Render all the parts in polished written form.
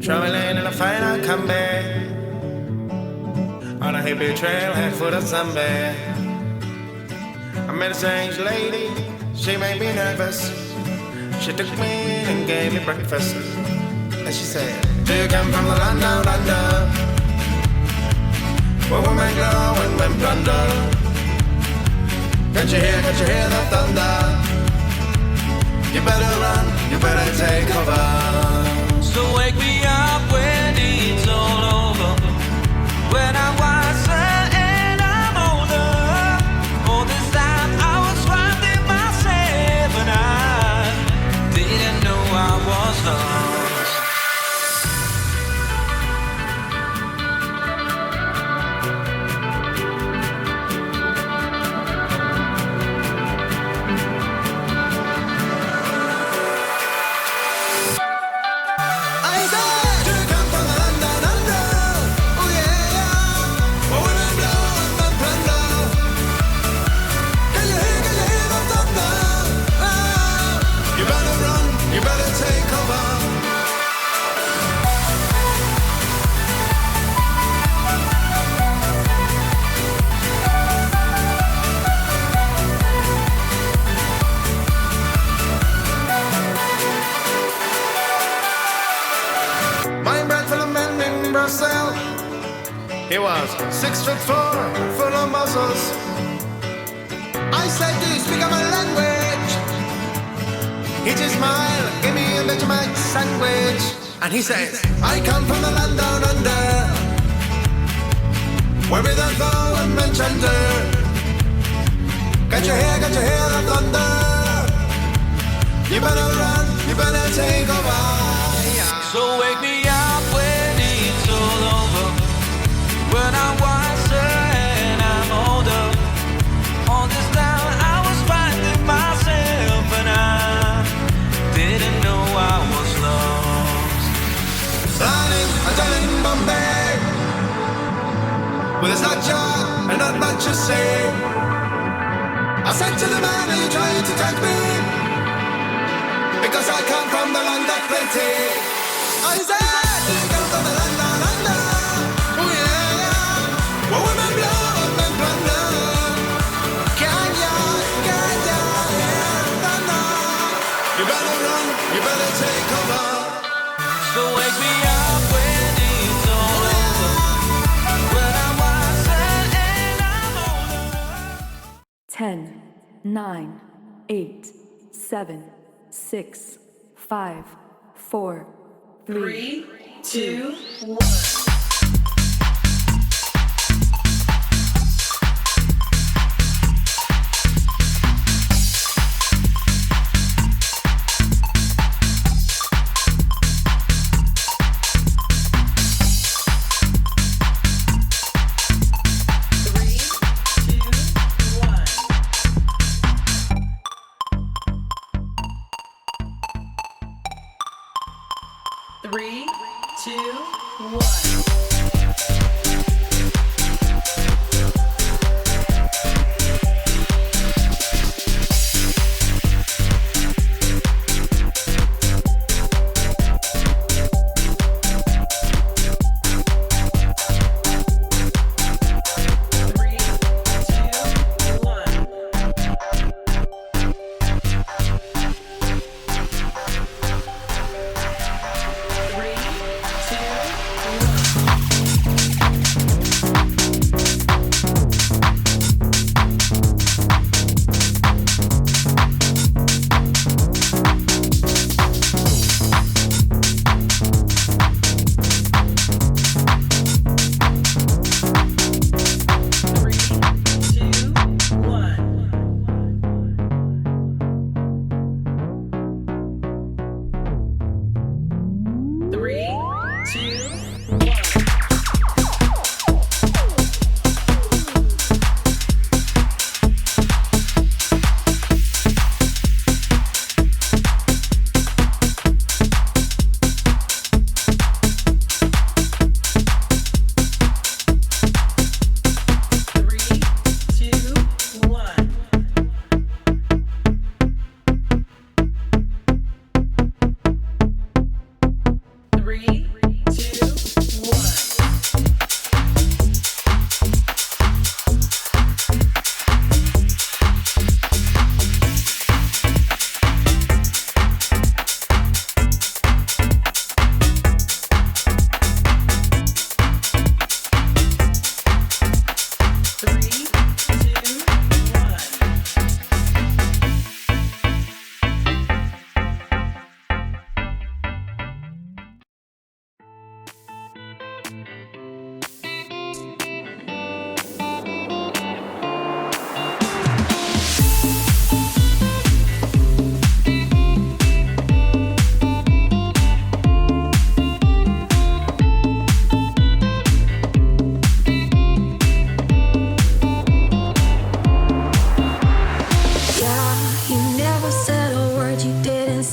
Traveling in a final comeback on a hippie trailhead full of sunbed. I met a strange lady, she made me nervous. She took me in and gave me breakfast. And she said, do you come from the land down under, where women glow and men plunder? Can't you hear the thunder? You better run, you better take cover. So wake me up when it's all over, when I'm wiser and I'm older. All this time I was finding myself and I didn't know I was lost. He was 6'4", full of muscles. I said, do you speak my language? He just smiled, gave me a Vegemite sandwich. And he says, I come from the land down under, where we don't go and mention her. Can't you hear the thunder? You better run, you better take over. So wake me up when it's all over, when I'm wiser and I'm older. All this time I was finding myself and I didn't know I was lost. Running, I'm telling Bombay, with a snapshot and not much to say. I said to the man, are you trying to touch me? Because I come from the land of plenty. I said, you come from the land down under, oh yeah, yeah, where women blow and men plunder. Can ya, yeah, thunder. You better run, you better take cover. So wake me up when it's all over, when I'm wiser and I'm older. 10, 9, 8, 7, 6, 5, 4, 3, 2, 1. Three, two, one. Three, two, one.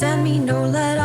send me no letter.